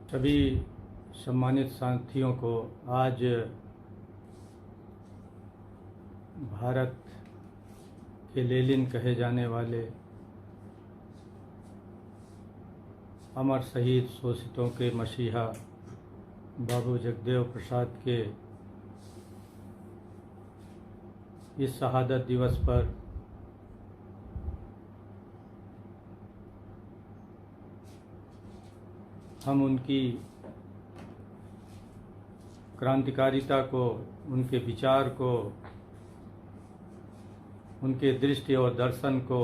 सभी सम्मानित साथियों को आज भारत के लेनिन कहे जाने वाले अमर शहीद शोषितों के मसीहा बाबू जगदेव प्रसाद के इस शहादत दिवस पर हम उनकी क्रांतिकारिता को, उनके विचार को, उनके दृष्टि और दर्शन को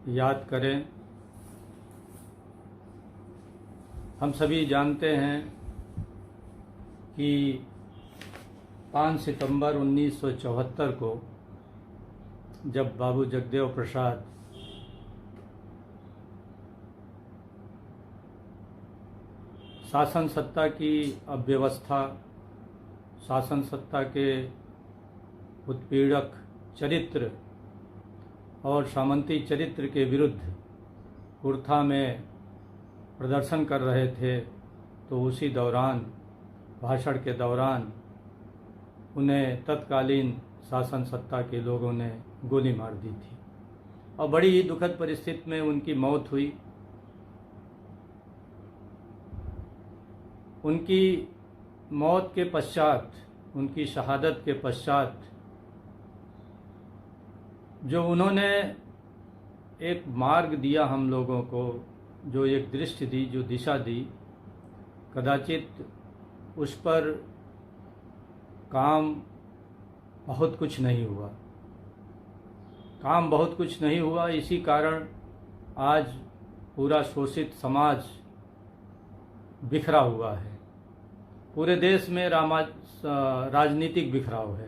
याद करें। हम सभी जानते हैं कि 5 सितंबर 1974 को जब बाबू जगदेव प्रसाद शासन सत्ता की अव्यवस्था, शासन सत्ता के उत्पीड़क चरित्र और सामंती चरित्र के विरुद्ध कुर्था में प्रदर्शन कर रहे थे, तो उसी दौरान, भाषण के दौरान उन्हें तत्कालीन शासन सत्ता के लोगों ने गोली मार दी थी और बड़ी ही दुखद परिस्थिति में उनकी मौत हुई। उनकी मौत के पश्चात, उनकी शहादत के पश्चात जो उन्होंने एक मार्ग दिया हम लोगों को, जो एक दृष्टि दी, जो दिशा दी, कदाचित उस पर काम बहुत कुछ नहीं हुआ। काम बहुत कुछ नहीं हुआ, इसी कारण आज पूरा शोषित समाज बिखरा हुआ है। पूरे देश में राजनीतिक बिखराव है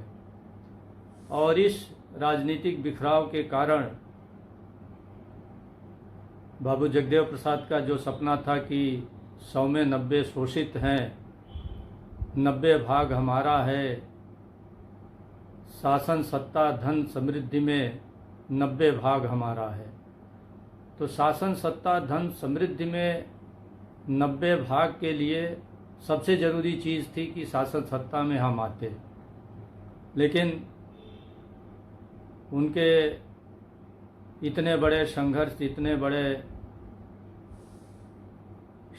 और इस राजनीतिक बिखराव के कारण बाबू जगदेव प्रसाद का जो सपना था कि 100 में 90 शोषित हैं, 90 भाग हमारा है, शासन सत्ता धन समृद्धि में 90 भाग हमारा है, तो शासन सत्ता धन समृद्धि में 90 भाग के लिए सबसे ज़रूरी चीज़ थी कि शासन सत्ता में हम आते। लेकिन उनके इतने बड़े संघर्ष, इतने बड़े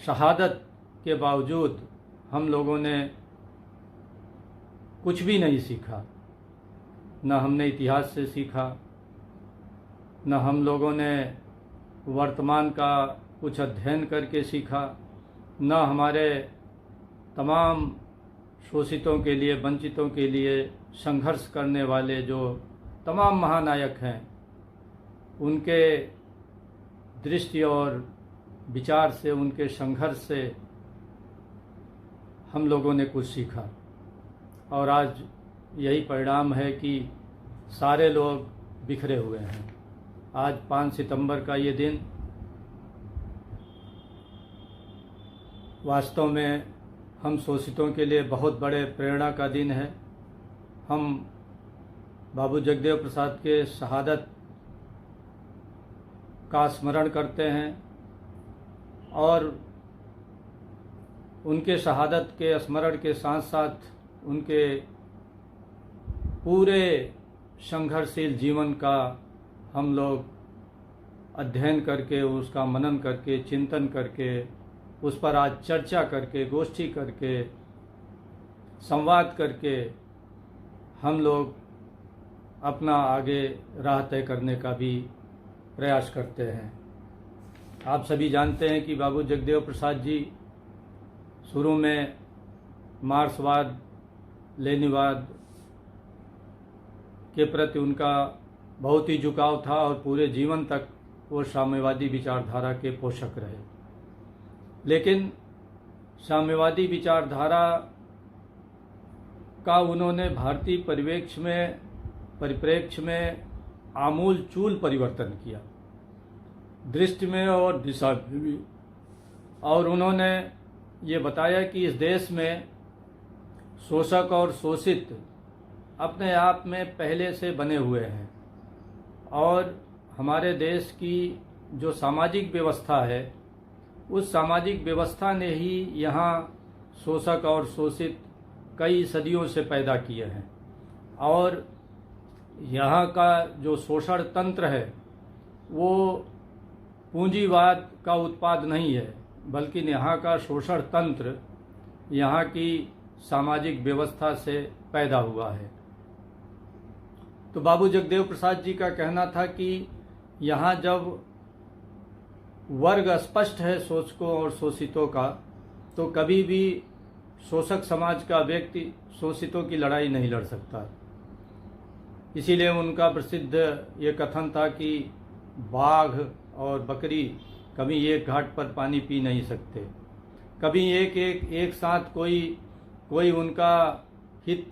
शहादत के बावजूद हम लोगों ने कुछ भी नहीं सीखा। न हमने इतिहास से सीखा, न हम लोगों ने वर्तमान का कुछ अध्ययन करके सीखा, न हमारे तमाम शोषितों के लिए, वंचितों के लिए संघर्ष करने वाले जो तमाम महानायक हैं, उनके दृष्टि और विचार से, उनके संघर्ष से हम लोगों ने कुछ सीखा। और आज यही परिणाम है कि सारे लोग बिखरे हुए हैं। आज 5 सितंबर का ये दिन वास्तव में हम शोषितों के लिए बहुत बड़े प्रेरणा का दिन है। हम बाबू जगदेव प्रसाद के शहादत का स्मरण करते हैं और उनके शहादत के स्मरण के साथ साथ उनके पूरे संघर्षशील जीवन का हम लोग अध्ययन करके, उसका मनन करके, चिंतन करके, उस पर आज चर्चा करके, गोष्ठी करके, संवाद करके हम लोग अपना आगे राह तय करने का भी प्रयास करते हैं। आप सभी जानते हैं कि बाबू जगदेव प्रसाद जी शुरू में मार्क्सवाद, लेनिनवाद के प्रति उनका बहुत ही झुकाव था और पूरे जीवन तक वो साम्यवादी विचारधारा के पोषक रहे। लेकिन साम्यवादी विचारधारा का उन्होंने भारतीय परिप्रेक्ष्य में आमूल चूल परिवर्तन किया, दृष्टि में और दिशा में भी। और उन्होंने ये बताया कि इस देश में शोषक और शोषित अपने आप में पहले से बने हुए हैं और हमारे देश की जो सामाजिक व्यवस्था है उस सामाजिक व्यवस्था ने ही यहाँ शोषक और शोषित कई सदियों से पैदा किए हैं। और यहाँ का जो शोषण तंत्र है वो पूंजीवाद का उत्पाद नहीं है, बल्कि यहाँ का शोषण तंत्र यहाँ की सामाजिक व्यवस्था से पैदा हुआ है। तो बाबू जगदेव प्रसाद जी का कहना था कि यहाँ जब वर्ग स्पष्ट है शोषकों और शोषितों का, तो कभी भी शोषक समाज का व्यक्ति शोषितों की लड़ाई नहीं लड़ सकता। इसीलिए उनका प्रसिद्ध ये कथन था कि बाघ और बकरी कभी एक घाट पर पानी पी नहीं सकते, कभी एक साथ कोई उनका हित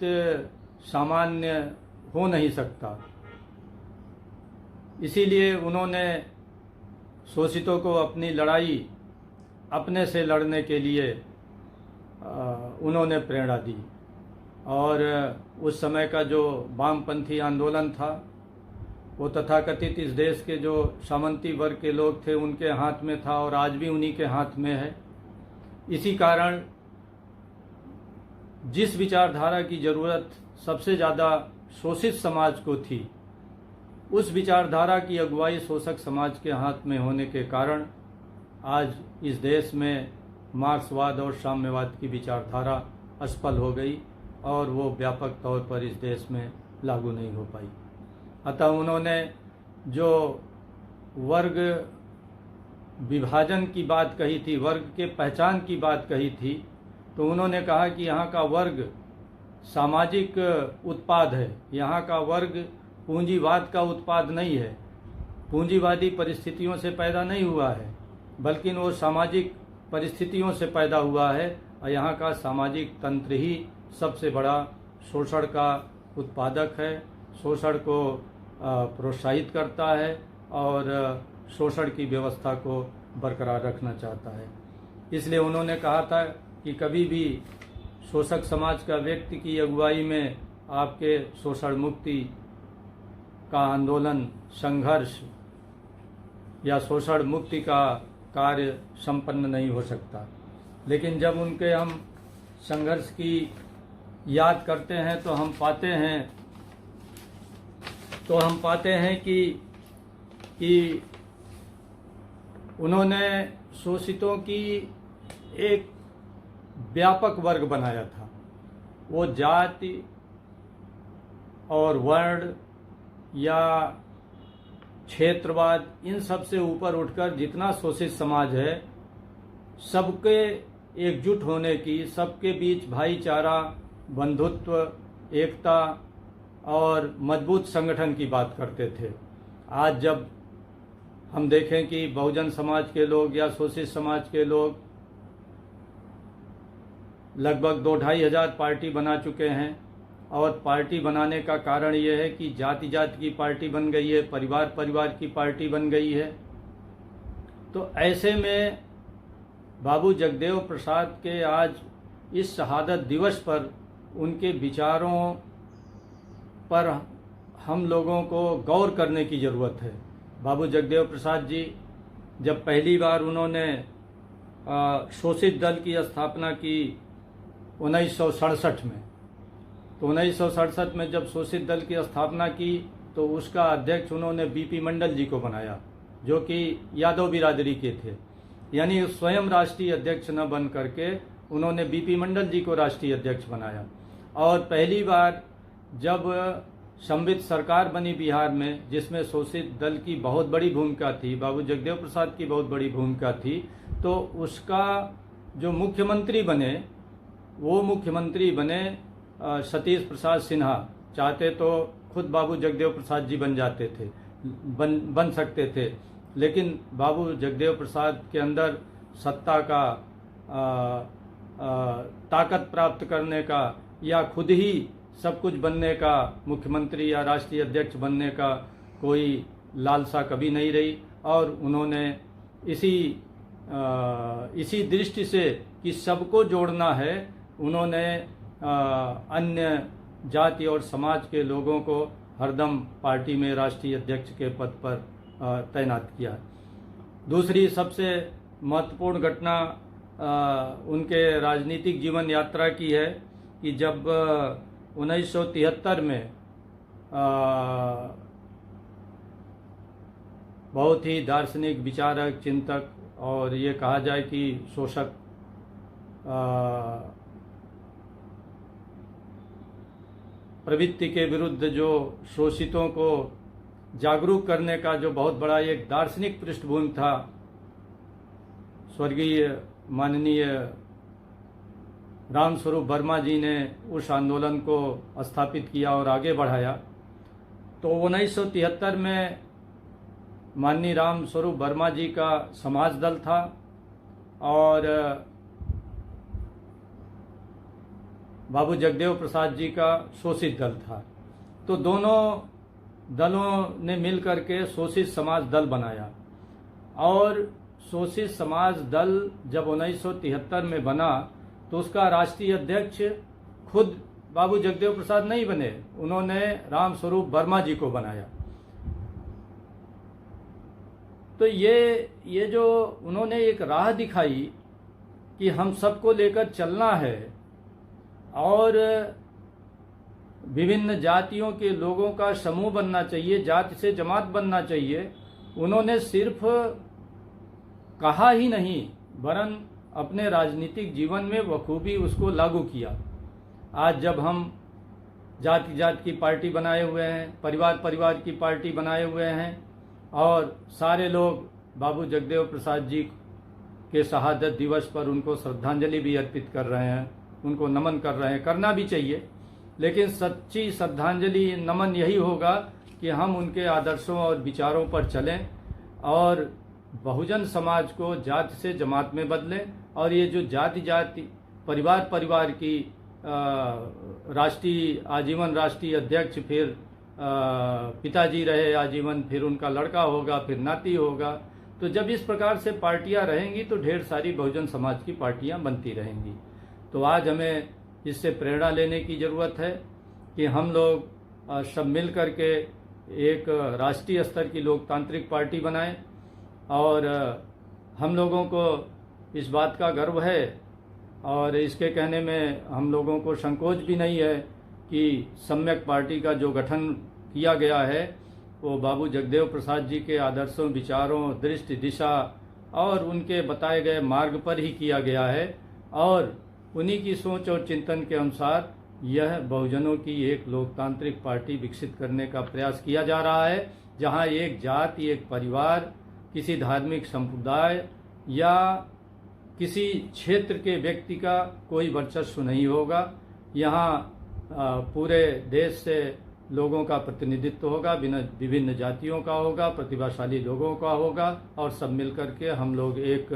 सामान्य हो नहीं सकता। इसीलिए उन्होंने शोषितों को अपनी लड़ाई अपने से लड़ने के लिए उन्होंने प्रेरणा दी। और उस समय का जो वामपंथी आंदोलन था वो तथाकथित इस देश के जो सामंती वर्ग के लोग थे उनके हाथ में था, और आज भी उन्हीं के हाथ में है। इसी कारण जिस विचारधारा की ज़रूरत सबसे ज़्यादा शोषित समाज को थी, उस विचारधारा की अगुवाई शोषक समाज के हाथ में होने के कारण आज इस देश में मार्क्सवाद और साम्यवाद की विचारधारा असफल हो गई और वो व्यापक तौर पर इस देश में लागू नहीं हो पाई। अतः उन्होंने जो वर्ग विभाजन की बात कही थी, वर्ग के पहचान की बात कही थी, तो उन्होंने कहा कि यहाँ का वर्ग सामाजिक उत्पाद है, यहाँ का वर्ग पूंजीवाद का उत्पाद नहीं है, पूंजीवादी परिस्थितियों से पैदा नहीं हुआ है, बल्कि वो सामाजिक परिस्थितियों से पैदा हुआ है। और यहाँ का सामाजिक तंत्र ही सबसे बड़ा शोषण का उत्पादक है, शोषण को प्रोत्साहित करता है और शोषण की व्यवस्था को बरकरार रखना चाहता है। इसलिए उन्होंने कहा था कि कभी भी शोषक समाज का व्यक्ति की अगुवाई में आपके शोषण मुक्ति का आंदोलन, संघर्ष या शोषण मुक्ति का कार्य संपन्न नहीं हो सकता। लेकिन जब उनके हम संघर्ष की याद करते हैं तो हम पाते हैं कि उन्होंने शोषितों की एक व्यापक वर्ग बनाया था। वो जाति और वर्ण या क्षेत्रवाद इन सब से ऊपर उठकर जितना शोषित समाज है, सबके एकजुट होने की, सबके बीच भाईचारा, बंधुत्व, एकता और मजबूत संगठन की बात करते थे। आज जब हम देखें कि बहुजन समाज के लोग या शोषित समाज के लोग लगभग 2-2.5 हजार पार्टी बना चुके हैं, और पार्टी बनाने का कारण ये है कि जाति जाति की पार्टी बन गई है, परिवार परिवार की पार्टी बन गई है। तो ऐसे में बाबू जगदेव प्रसाद के आज इस शहादत दिवस पर उनके विचारों पर हम लोगों को गौर करने की ज़रूरत है। बाबू जगदेव प्रसाद जी जब पहली बार उन्होंने शोषित दल की स्थापना की 1967 में, तो 1967 में जब शोषित दल की स्थापना की तो उसका अध्यक्ष उन्होंने बीपी मंडल जी को बनाया, जो कि यादव बिरादरी के थे। यानी स्वयं राष्ट्रीय अध्यक्ष न बन करके उन्होंने बीपी मंडल जी को राष्ट्रीय अध्यक्ष बनाया। और पहली बार जब संवित सरकार बनी बिहार में, जिसमें शोषित दल की बहुत बड़ी भूमिका थी, बाबू जगदेव प्रसाद की बहुत बड़ी भूमिका थी, तो उसका जो मुख्यमंत्री बने वो मुख्यमंत्री बने सतीश प्रसाद सिन्हा। चाहते तो खुद बाबू जगदेव प्रसाद जी बन जाते थे, बन सकते थे, लेकिन बाबू जगदेव प्रसाद के अंदर सत्ता का ताकत प्राप्त करने का या खुद ही सब कुछ बनने का, मुख्यमंत्री या राष्ट्रीय अध्यक्ष बनने का कोई लालसा कभी नहीं रही। और उन्होंने इसी दृष्टि से कि सबको जोड़ना है, उन्होंने अन्य जाति और समाज के लोगों को हरदम पार्टी में राष्ट्रीय अध्यक्ष के पद पर तैनात किया। दूसरी सबसे महत्वपूर्ण घटना उनके राजनीतिक जीवन यात्रा की है कि जब 1973 में बहुत ही दार्शनिक विचारक, चिंतक और ये कहा जाए कि शोषक प्रवृत्ति के विरुद्ध जो शोषितों को जागरूक करने का जो बहुत बड़ा एक दार्शनिक पृष्ठभूमि था, स्वर्गीय माननीय रामस्वरूप वर्मा जी ने उस आंदोलन को स्थापित किया और आगे बढ़ाया। तो 1973 में माननीय रामस्वरूप वर्मा जी का समाज दल था और बाबू जगदेव प्रसाद जी का शोषित दल था। तो दोनों दलों ने मिलकर के शोषित समाज दल बनाया और शोषित समाज दल जब 1973 में बना तो उसका राष्ट्रीय अध्यक्ष खुद बाबू जगदेव प्रसाद नहीं बने, उन्होंने रामस्वरूप वर्मा जी को बनाया। तो ये जो उन्होंने एक राह दिखाई कि हम सबको लेकर चलना है और विभिन्न जातियों के लोगों का समूह बनना चाहिए, जाति से जमात बनना चाहिए, उन्होंने सिर्फ कहा ही नहीं वरन अपने राजनीतिक जीवन में बखूबी उसको लागू किया। आज जब हम जाति जाति की पार्टी बनाए हुए हैं, परिवार परिवार की पार्टी बनाए हुए हैं और सारे लोग बाबू जगदेव प्रसाद जी के शहादत दिवस पर उनको श्रद्धांजलि भी अर्पित कर रहे हैं, उनको नमन कर रहे हैं, करना भी चाहिए। लेकिन सच्ची श्रद्धांजलि नमन यही होगा कि हम उनके आदर्शों और विचारों पर चलें और बहुजन समाज को जाति से जमात में बदलें। और ये जो जाति जाति परिवार परिवार की राष्ट्रीय आजीवन राष्ट्रीय अध्यक्ष, फिर पिताजी रहे आजीवन, फिर उनका लड़का होगा, फिर नाती होगा, तो जब इस प्रकार से पार्टियां रहेंगी तो ढेर सारी बहुजन समाज की पार्टियां बनती रहेंगी। तो आज हमें इससे प्रेरणा लेने की ज़रूरत है कि हम लोग सब मिल कर के एक राष्ट्रीय स्तर की लोकतांत्रिक पार्टी बनाएं। और हम लोगों को इस बात का गर्व है और इसके कहने में हम लोगों को संकोच भी नहीं है कि सम्यक पार्टी का जो गठन किया गया है वो बाबू जगदेव प्रसाद जी के आदर्शों, विचारों, दृष्टि, दिशा और उनके बताए गए मार्ग पर ही किया गया है और उन्हीं की सोच और चिंतन के अनुसार यह बहुजनों की एक लोकतांत्रिक पार्टी विकसित करने का प्रयास किया जा रहा है, जहां एक जाति, एक परिवार, किसी धार्मिक संप्रदाय या किसी क्षेत्र के व्यक्ति का कोई वर्चस्व नहीं होगा। यहाँ पूरे देश से लोगों का प्रतिनिधित्व होगा, विभिन्न जातियों का होगा, प्रतिभाशाली लोगों का होगा और सब मिलकर के हम लोग एक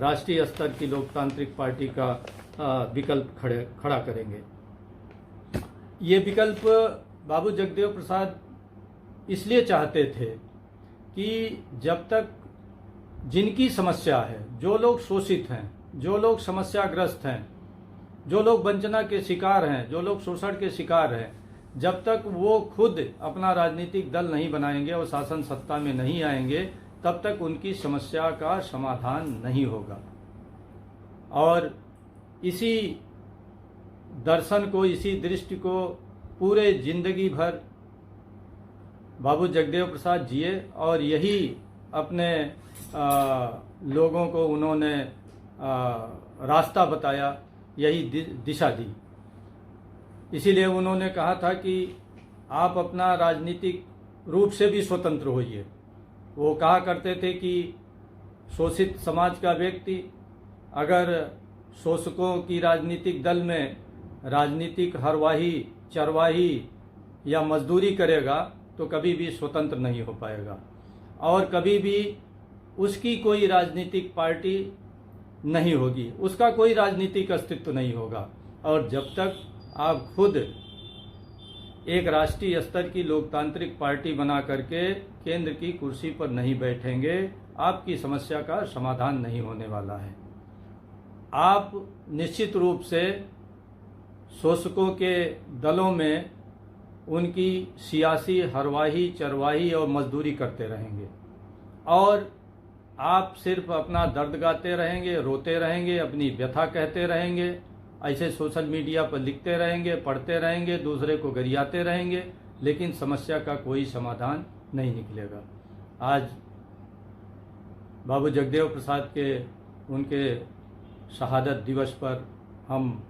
राष्ट्रीय स्तर की लोकतांत्रिक पार्टी का विकल्प खड़ा करेंगे। ये विकल्प बाबू जगदेव प्रसाद इसलिए चाहते थे कि जब तक जिनकी समस्या है, जो लोग शोषित हैं, जो लोग समस्याग्रस्त हैं, जो लोग वंचना के शिकार हैं, जो लोग शोषण के शिकार हैं, जब तक वो खुद अपना राजनीतिक दल नहीं बनाएंगे और शासन सत्ता में नहीं आएंगे तब तक उनकी समस्या का समाधान नहीं होगा। और इसी दर्शन को, इसी दृष्टि को पूरे जिंदगी भर बाबू जगदेव प्रसाद जिए और यही अपने लोगों को उन्होंने रास्ता बताया, यही दिशा दी। इसीलिए उन्होंने कहा था कि आप अपना राजनीतिक रूप से भी स्वतंत्र होइए। वो कहा करते थे कि शोषित समाज का व्यक्ति अगर शोषकों की राजनीतिक दल में राजनीतिक हरवाही, चरवाही या मजदूरी करेगा तो कभी भी स्वतंत्र नहीं हो पाएगा और कभी भी उसकी कोई राजनीतिक पार्टी नहीं होगी, उसका कोई राजनीतिक अस्तित्व नहीं होगा। और जब तक आप खुद एक राष्ट्रीय स्तर की लोकतांत्रिक पार्टी बना करके केंद्र की कुर्सी पर नहीं बैठेंगे, आपकी समस्या का समाधान नहीं होने वाला है। आप निश्चित रूप से शोषकों के दलों में उनकी सियासी हरवाही, चरवाही और मजदूरी करते रहेंगे और आप सिर्फ अपना दर्द गाते रहेंगे, रोते रहेंगे, अपनी व्यथा कहते रहेंगे, ऐसे सोशल मीडिया पर लिखते रहेंगे, पढ़ते रहेंगे, दूसरे को गरियाते रहेंगे, लेकिन समस्या का कोई समाधान नहीं निकलेगा। आज बाबू जगदेव प्रसाद के उनके शहादत दिवस पर हम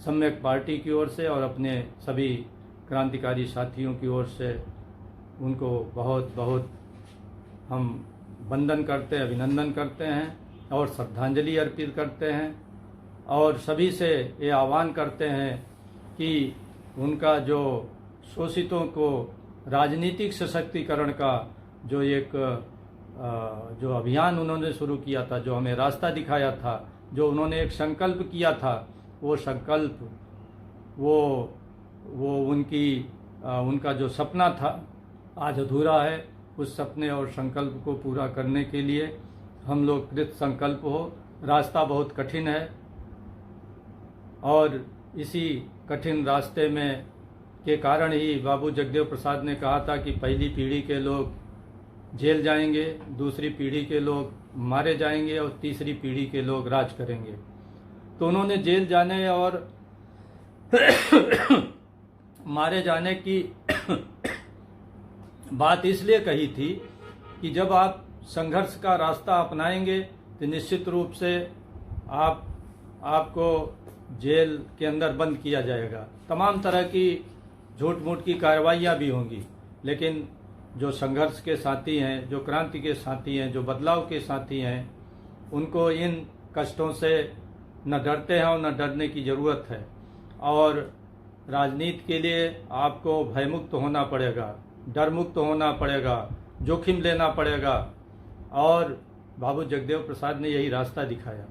सम्यक पार्टी की ओर से और अपने सभी क्रांतिकारी साथियों की ओर से उनको बहुत बहुत हम वंदन करते, अभिनंदन करते हैं और श्रद्धांजलि अर्पित करते हैं, और सभी से ये आह्वान करते हैं कि उनका जो शोषितों को राजनीतिक सशक्तिकरण का जो एक जो अभियान उन्होंने शुरू किया था, जो हमें रास्ता दिखाया था, जो उन्होंने एक संकल्प किया था, वो संकल्प वो उनका जो सपना था आज अधूरा है। उस सपने और संकल्प को पूरा करने के लिए हम लोग कृत संकल्प हो। रास्ता बहुत कठिन है और इसी कठिन रास्ते में के कारण ही बाबू जगदेव प्रसाद ने कहा था कि पहली पीढ़ी के लोग जेल जाएंगे, दूसरी पीढ़ी के लोग मारे जाएंगे और तीसरी पीढ़ी के लोग राज करेंगे। तो उन्होंने जेल जाने और मारे जाने की बात इसलिए कही थी कि जब आप संघर्ष का रास्ता अपनाएंगे तो निश्चित रूप से आपको जेल के अंदर बंद किया जाएगा। तमाम तरह की झूठ मूठ की कार्रवाइयाँ भी होंगी, लेकिन जो संघर्ष के साथी हैं, जो क्रांति के साथी हैं, जो बदलाव के साथी हैं, उनको इन कष्टों से न डरते हैं और न डरने की ज़रूरत है। और राजनीति के लिए आपको भयमुक्त होना पड़ेगा, डर मुक्त होना पड़ेगा, जोखिम लेना पड़ेगा। और बाबू जगदेव प्रसाद ने यही रास्ता दिखाया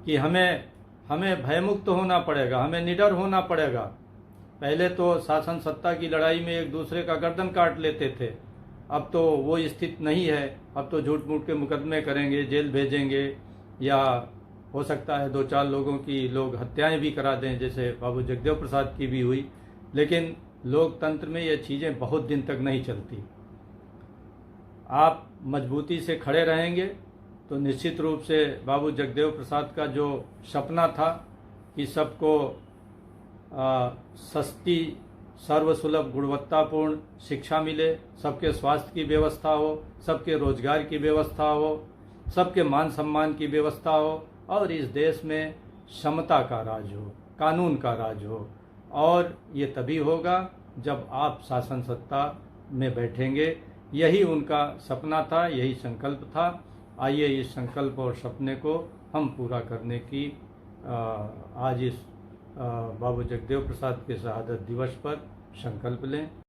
कि हमें भयमुक्त होना पड़ेगा, हमें निडर होना पड़ेगा। पहले तो शासन सत्ता की लड़ाई में एक दूसरे का गर्दन काट लेते थे, अब तो वो स्थिति नहीं है। अब तो झूठ मूठ के मुकदमे करेंगे, जेल भेजेंगे, या हो सकता है 2-4 लोगों की लोग हत्याएं भी करा दें, जैसे बाबू जगदेव प्रसाद की भी हुई। लेकिन लोकतंत्र में ये चीज़ें बहुत दिन तक नहीं चलती। आप मजबूती से खड़े रहेंगे तो निश्चित रूप से बाबू जगदेव प्रसाद का जो सपना था कि सबको सस्ती सर्वसुलभ गुणवत्तापूर्ण शिक्षा मिले, सबके स्वास्थ्य की व्यवस्था हो, सबके रोजगार की व्यवस्था हो, सबके मान सम्मान की व्यवस्था हो, और इस देश में समता का राज हो, कानून का राज हो। और ये तभी होगा जब आप शासन सत्ता में बैठेंगे। यही उनका सपना था, यही संकल्प था। आइए इस संकल्प और सपने को हम पूरा करने की आज इस बाबू जगदेव प्रसाद के शहादत दिवस पर संकल्प लें।